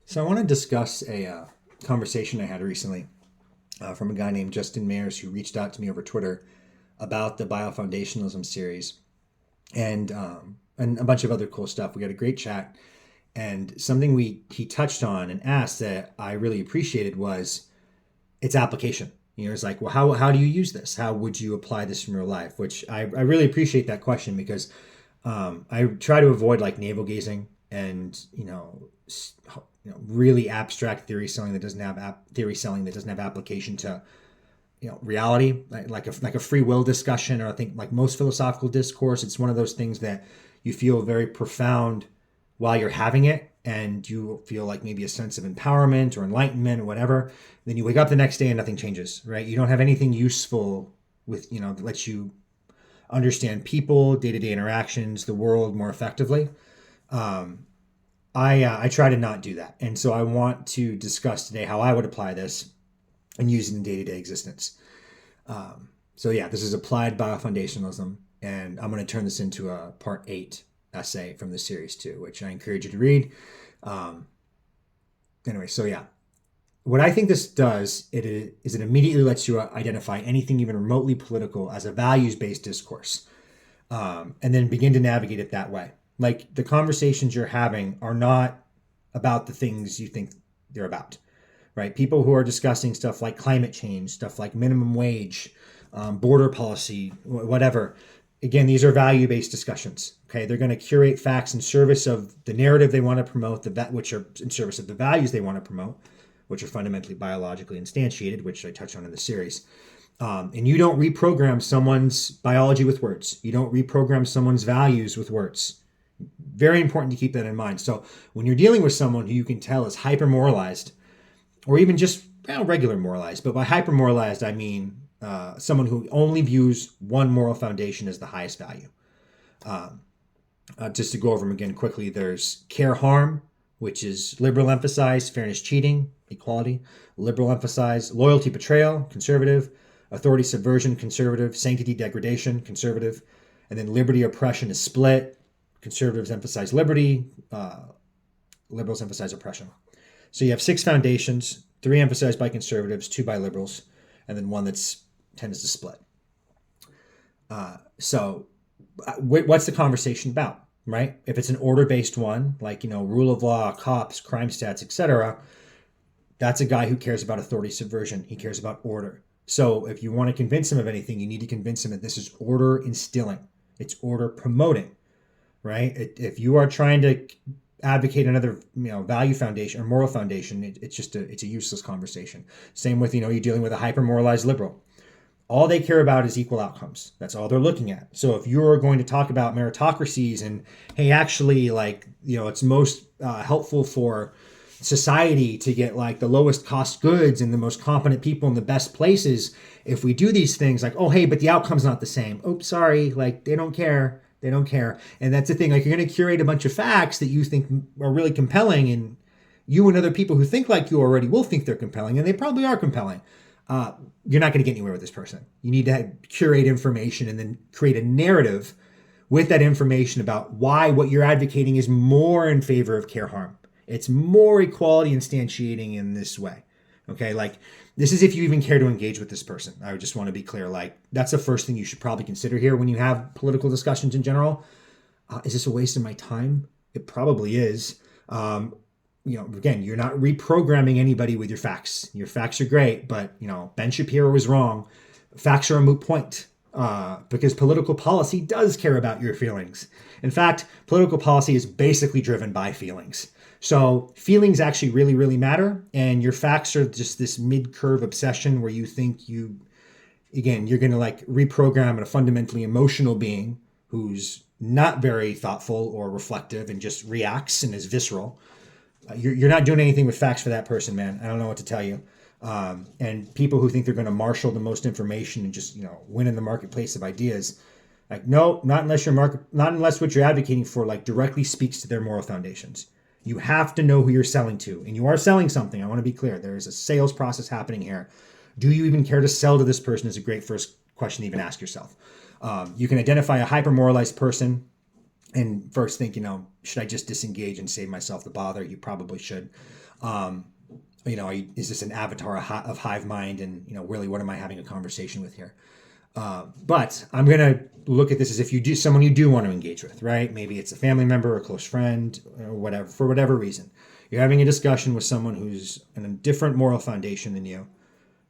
So I want to discuss a conversation I had recently from a guy named Justin Mayers who reached out to me over Twitter about the Biofoundationalism series and a bunch of other cool stuff. We got a great chat, and something we he touched on and asked that I really appreciated was its application. It's like, well, how do you use this? How would you apply this in real life? Which I really appreciate that question because I try to avoid like navel gazing and really abstract theory selling that doesn't have application to reality, like a free will discussion, or I think like most philosophical discourse, it's one of those things that you feel very profound while you're having it, and you feel like maybe a sense of empowerment or enlightenment or whatever. Then you wake up the next day and nothing changes, right? You don't have anything useful with that lets you understand people, day-to-day interactions, the world more effectively. um, I try to not do that, and so I want to discuss today how I would apply this and use it in day-to-day existence. So yeah, this is applied biofoundationalism, and I'm going to turn this into a part 8 essay from the series too, which I encourage you to read. Um, anyway, so yeah, what I think this does it immediately lets you identify anything even remotely political as a values-based discourse, and then begin to navigate it that way. Like the conversations you're having are not about the things you think they're about, right? People who are discussing stuff like climate change, stuff like minimum wage, border policy, whatever. Again, these are value-based discussions. Okay, they're going to curate facts in service of the narrative they want to promote, which are in service of the values they want to promote, which are fundamentally biologically instantiated, which I touch on in the series. And you don't reprogram someone's biology with words. You don't reprogram someone's values with words. Very important to keep that in mind. So when you're dealing with someone who you can tell is hyper moralized, or even just regular moralized, but by hyper moralized I mean someone who only views one moral foundation as the highest value. Just to go over them again quickly, there's care harm, which is liberal emphasize, fairness cheating, equality. Liberal emphasize loyalty betrayal, conservative. Authority subversion, conservative. Sanctity degradation, conservative. And then liberty oppression is split. Conservatives emphasize liberty, liberals emphasize oppression. So you have 6 foundations, 3 emphasized by conservatives, 2 by liberals, and then one that's tends to split. So what's the conversation about, right? If it's an order-based one, like, rule of law, cops, crime stats, etc., that's a guy who cares about authority subversion. He cares about order. So if you want to convince him of anything, you need to convince him that this is order instilling. It's order promoting, right? If you are trying to advocate another value foundation or moral foundation, it's a useless conversation. Same with you're dealing with a hyper moralized liberal. All they care about is equal outcomes. That's all they're looking at. So if you're going to talk about meritocracies and, hey, actually, like, it's most helpful for society to get like the lowest cost goods and the most competent people in the best places, if we do these things, like, oh, hey, but the outcome's not the same. Oops, sorry, like they don't care. They don't care. And that's the thing. Like, you're going to curate a bunch of facts that you think are really compelling, and you and other people who think like you already will think they're compelling, and they probably are compelling. You're not going to get anywhere with this person. You need to curate information and then create a narrative with that information about why what you're advocating is more in favor of care harm. It's more equality instantiating in this way. Okay, like, this is if you even care to engage with this person. I just want to be clear. Like, that's the first thing you should probably consider here when you have political discussions in general. Is this a waste of my time? It probably is. Again, you're not reprogramming anybody with your facts. Your facts are great, but Ben Shapiro was wrong. Facts are a moot point, because political policy does care about your feelings. In fact, political policy is basically driven by feelings. So feelings actually really, really matter. And your facts are just this mid-curve obsession where you think you're going to like reprogram a fundamentally emotional being who's not very thoughtful or reflective and just reacts and is visceral. You're not doing anything with facts for that person, man. I don't know what to tell you. And people who think they're going to marshal the most information and just win in the marketplace of ideas, like, no, not unless what you're advocating for like directly speaks to their moral foundations. You have to know who you're selling to, and you are selling something. I want to be clear. There is a sales process happening here. Do you even care to sell to this person is a great first question to even ask yourself. You can identify a hyper-moralized person and first think, should I just disengage and save myself the bother? You probably should. Um, is this an avatar of hive mind? And, really, what am I having a conversation with here? But I'm going to look at this as if you do someone you do want to engage with, right? Maybe it's a family member, a close friend, or whatever, for whatever reason. You're having a discussion with someone who's in a different moral foundation than you.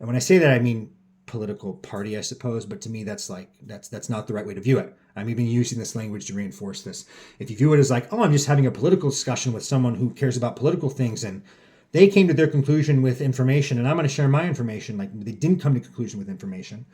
And when I say that, I mean political party, I suppose. But to me, that's not the right way to view it. I'm even using this language to reinforce this. If you view it as like, oh, I'm just having a political discussion with someone who cares about political things, and they came to their conclusion with information, and I'm going to share my information. Like, they didn't come to conclusion with information.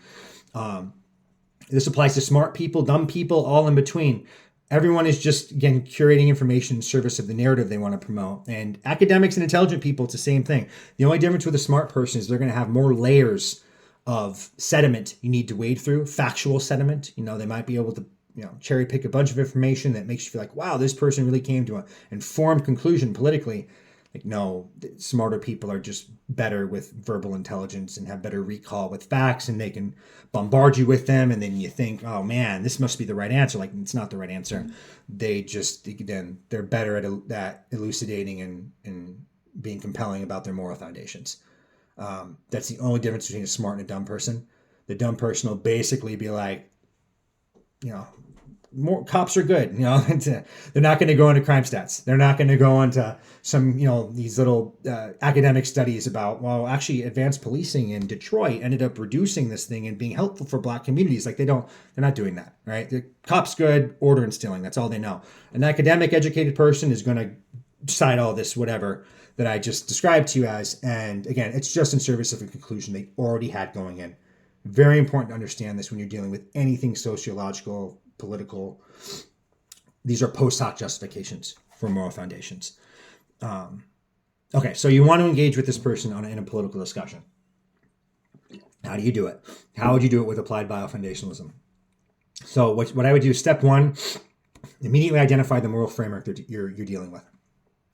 This applies to smart people, dumb people, all in between. Everyone is just, again, curating information in service of the narrative they want to promote. And academics and intelligent people, it's the same thing. The only difference with a smart person is they're going to have more layers of sediment you need to wade through, factual sediment. They might be able to, cherry pick a bunch of information that makes you feel like, wow, this person really came to an informed conclusion politically. Like, no, smarter people are just better with verbal intelligence and have better recall with facts, and they can bombard you with them. And then you think, oh man, this must be the right answer. Like, it's not the right answer. They just, again, they're better at elucidating and being compelling about their moral foundations. That's the only difference between a smart and a dumb person. The dumb person will basically be like, more cops are good. They're not going to go into crime stats. They're not going to go into some, these little academic studies about, well, actually advanced policing in Detroit ended up reducing this thing and being helpful for black communities. Like, they're not doing that, right? The cops good, order instilling. That's all they know. An academic educated person is going to decide all this, whatever that I just described to you as. And again, it's just in service of a conclusion they already had going in. Very important to understand this when you're dealing with anything sociological, political. These are post hoc justifications for moral foundations. Okay, so you want to engage with this person in a political discussion. How do you do it? How would you do it with applied biofoundationalism? So what I would do, step one, immediately identify the moral framework that you're dealing with.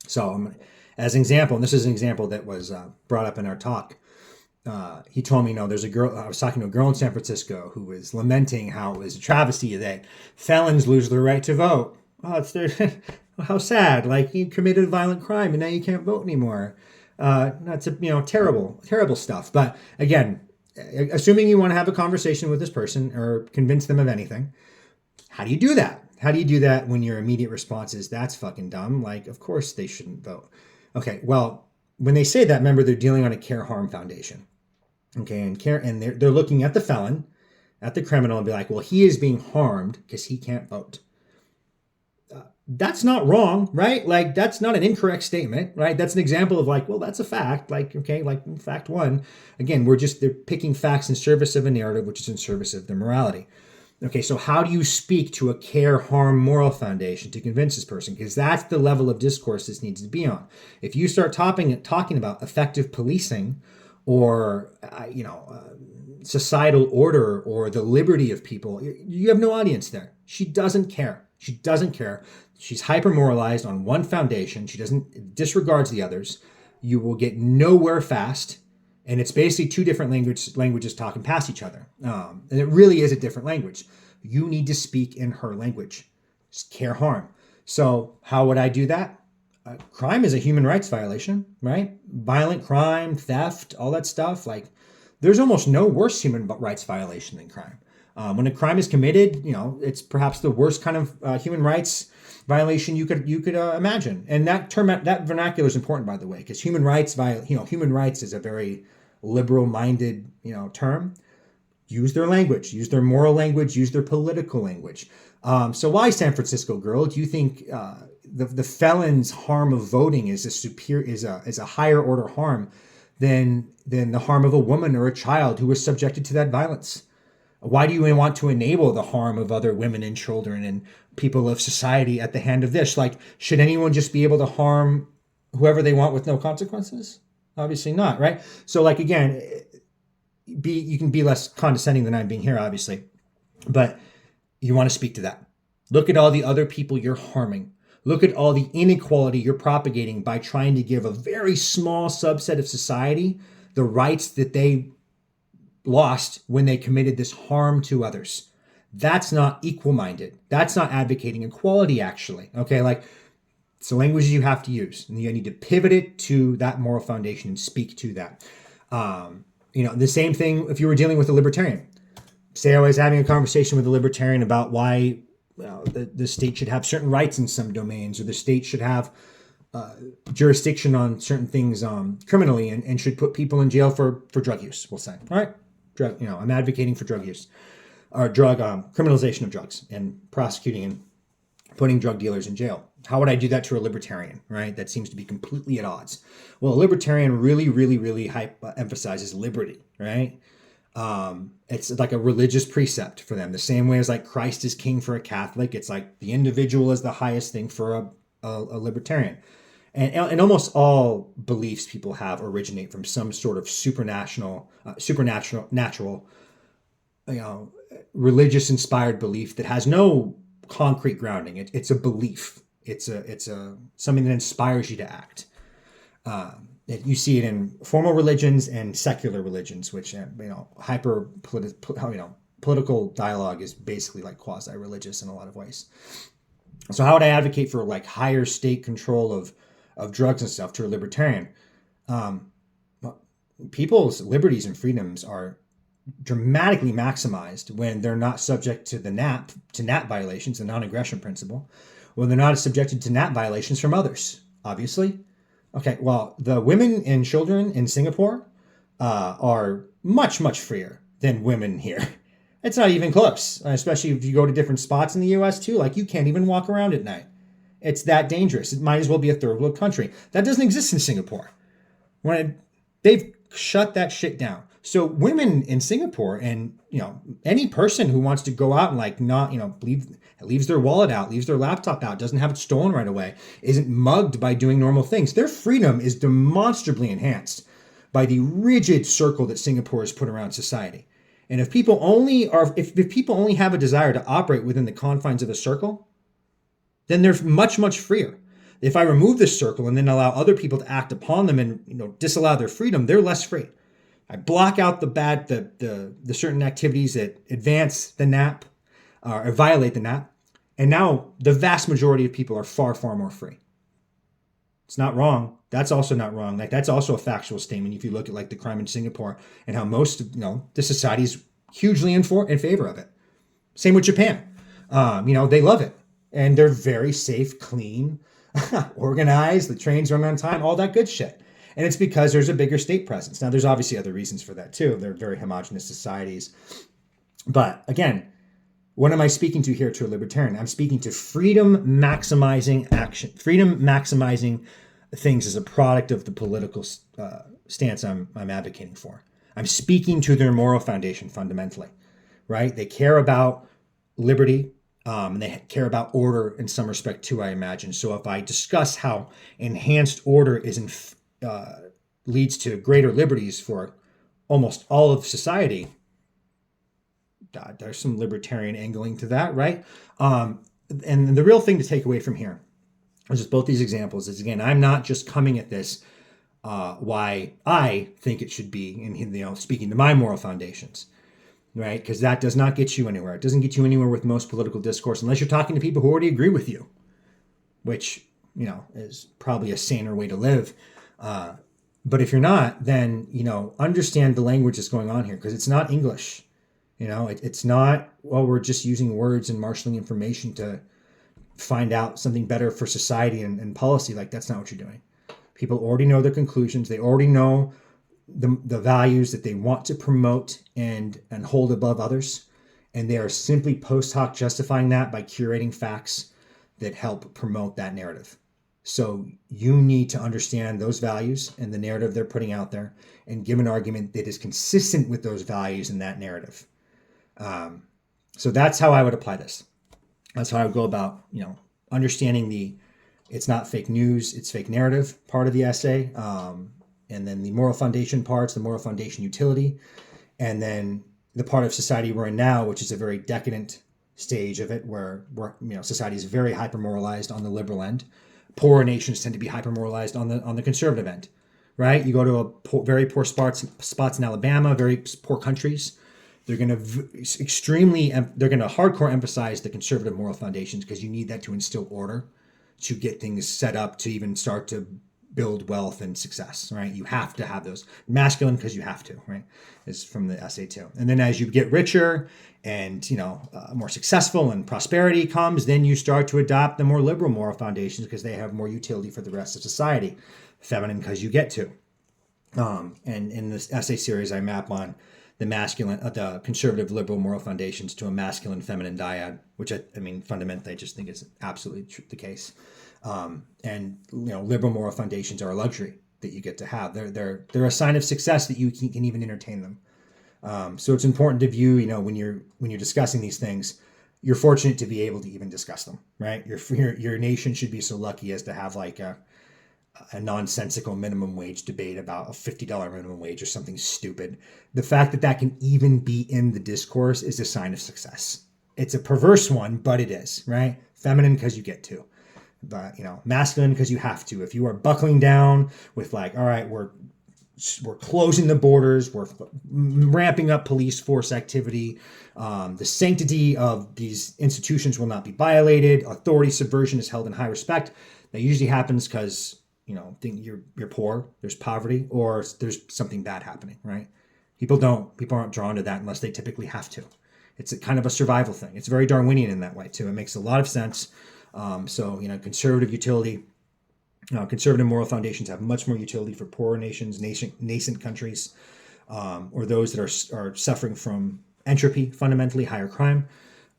So as an example, and this is an example that was brought up in our talk, he told me, there's a girl, I was talking to a girl in San Francisco who was lamenting how it was a travesty that felons lose their right to vote. Oh, it's their, how sad. Like, you committed a violent crime and now you can't vote anymore. That's terrible, terrible stuff. But again, assuming you want to have a conversation with this person or convince them of anything, how do you do that? How do you do that when your immediate response is, that's fucking dumb? Like, of course they shouldn't vote. Okay, well, when they say that, remember, they're dealing on a care harm foundation. Okay, and they're looking at the felon, at the criminal, and be like, well, he is being harmed because he can't vote. That's not wrong, right? Like, that's not an incorrect statement, right? That's an example of like, well, that's a fact. Like, okay, like fact one. Again, they're picking facts in service of a narrative, which is in service of their morality. Okay, so how do you speak to a care harm moral foundation to convince this person? Because that's the level of discourse this needs to be on. If you start talking about effective policing or societal order or the liberty of people, you have no audience there. She doesn't care. She's hyper moralized on one foundation. She disregards the others. You will get nowhere fast. And it's basically two different languages talking past each other. And it really is a different language. You need to speak in her language. It's care harm. So how would I do that? Crime is a human rights violation, right? Violent crime, theft, all that stuff. Like, there's almost no worse human rights violation than crime. When a crime is committed, it's perhaps the worst kind of human rights violation you could imagine. And that vernacular is important, by the way, because human rights is a very liberal-minded, term. Use their language, use their moral language, use their political language. So why, San Francisco girl, do you think the felon's harm of voting is a higher order harm than the harm of a woman or a child who was subjected to that violence? Why do you want to enable the harm of other women and children and people of society at the hand of this? Like, should anyone just be able to harm whoever they want with no consequences? Obviously not, right? So, like, again, you can be less condescending than I'm being here, obviously, but you want to speak to that. Look at all the other people you're harming. Look at all the inequality you're propagating by trying to give a very small subset of society the rights that they lost when they committed this harm to others. That's not equal-minded. That's not advocating equality, actually. Okay, like it's the language you have to use, and you need to pivot it to that moral foundation and speak to that. The same thing if you were dealing with a libertarian. Say I was having a conversation with a libertarian about why the state should have certain rights in some domains, or the state should have jurisdiction on certain things criminally, and should put people in jail for drug use. We'll say, all right, I'm advocating for drug use or drug criminalization of drugs and prosecuting and putting drug dealers in jail. How would I do that to a libertarian, right? That seems to be completely at odds. Well, a libertarian really, really, really emphasizes liberty, right? It's like a religious precept for them. The same way as like Christ is king for a Catholic, it's like the individual is the highest thing for a libertarian. And almost all beliefs people have originate from some sort of supernatural, religious inspired belief that has no concrete grounding. It's a belief. It's a something that inspires you to act. You see it in formal religions and secular religions, which political dialogue is basically like quasi-religious in a lot of ways. So how would I advocate for like higher state control of drugs and stuff to a libertarian? People's liberties and freedoms are dramatically maximized when they're not subject to the NAP violations, the non-aggression principle, when they're not subjected to NAP violations from others, obviously. Okay, well, the women and children in Singapore are much, much freer than women here. It's not even close, especially if you go to different spots in the U.S. too. Like, you can't even walk around at night. It's that dangerous. It might as well be a third world country. That doesn't exist in Singapore. They've shut that shit down. So women in Singapore, and any person who wants to go out and like not leaves their wallet out, leaves their laptop out, doesn't have it stolen right away, isn't mugged by doing normal things. Their freedom is demonstrably enhanced by the rigid circle that Singapore has put around society. And if people only have a desire to operate within the confines of a circle, then they're much, much freer. If I remove this circle and then allow other people to act upon them and disallow their freedom, they're less free. I block out the certain activities that advance the NAP or violate the NAP, and now the vast majority of people are far, far more free. It's not wrong. That's also not wrong. Like, that's also a factual statement. If you look at like the crime in Singapore and how most the society is hugely in favor of it. Same with Japan. They love it, and they're very safe, clean, organized. The trains run on time, all that good shit. And it's because there's a bigger state presence. Now, there's obviously other reasons for that too. They're very homogenous societies. But again, what am I speaking to here to a libertarian? I'm speaking to freedom maximizing action. Freedom maximizing things as a product of the political stance I'm advocating for. I'm speaking to their moral foundation fundamentally, right? They care about liberty. And they care about order in some respect too, I imagine. So if I discuss how enhanced order leads to greater liberties for almost all of society, there's some libertarian angling to that, right? And the real thing to take away from here is just both these examples is, again, I'm not just coming at this why I think it should be, in speaking to my moral foundations, right? Because that does not get you anywhere. It doesn't get you anywhere with most political discourse unless you're talking to people who already agree with you, which is probably a saner way to live. But if you're not, then understand the language that's going on here, because it's not English. It's not, we're just using words and marshaling information to find out something better for society and policy. Like, that's not what you're doing. People already know their conclusions. They already know the values that they want to promote and hold above others. And they are simply post hoc justifying that by curating facts that help promote that narrative. So you need to understand those values and the narrative they're putting out there and give an argument that is consistent with those values and that narrative. So that's how I would apply this. That's how I would go about, understanding it's not fake news, it's fake narrative part of the essay. And then the moral foundation parts, the moral foundation utility, and then the part of society we're in now, which is a very decadent stage of it, where society is very hyper-moralized on the liberal end. Poorer nations tend to be hyper-moralized on the conservative end, right? You go to very poor spots in Alabama, very poor countries. They're going to they're going to hardcore emphasize the conservative moral foundations because you need that to instill order, to get things set up to even start to build wealth and success, right? You have to have those. Masculine because you have to, right? Is from the essay too. And then as you get richer and, more successful and prosperity comes, then you start to adopt the more liberal moral foundations because they have more utility for the rest of society. Feminine because you get to. And in this essay series, I map on the conservative liberal moral foundations to a masculine feminine dyad, which I mean, fundamentally, I just think is absolutely the case. And liberal moral foundations are a luxury that you get to have. They're a sign of success that you can even entertain them. So it's important to view, when you're discussing these things, you're fortunate to be able to even discuss them, right? Your nation should be so lucky as to have like a nonsensical minimum wage debate about a $50 minimum wage or something stupid. The fact that can even be in the discourse is a sign of success. It's a perverse one, but it is, right? Feminine because you get to, but masculine because you have to. If you are buckling down with like, all right, we're closing the borders, we're ramping up police force activity, the sanctity of these institutions will not be violated, authority subversion is held in high respect. That usually happens because think you're poor, there's poverty, or there's something bad happening, right? People aren't drawn to that unless they typically have to. It's a kind of a survival thing. It's very Darwinian in that way too. It makes a lot of sense. So conservative utility, conservative moral foundations have much more utility for poorer nations, nascent countries, or those that are suffering from entropy, fundamentally higher crime.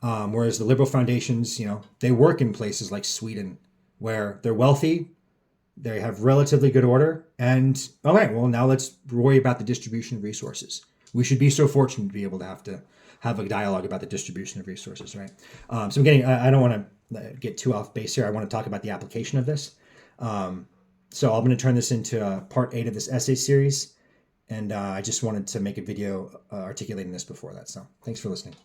Whereas the liberal foundations, they work in places like Sweden, where they're wealthy, they have relatively good order, and okay, well now let's worry about the distribution of resources. We should be so fortunate to be able to have a dialogue about the distribution of resources, right? So I don't want to get too off base here. I want to talk about the application of this. So I'm going to turn this into part 8 of this essay series, and I just wanted to make a video articulating this before that. So thanks for listening.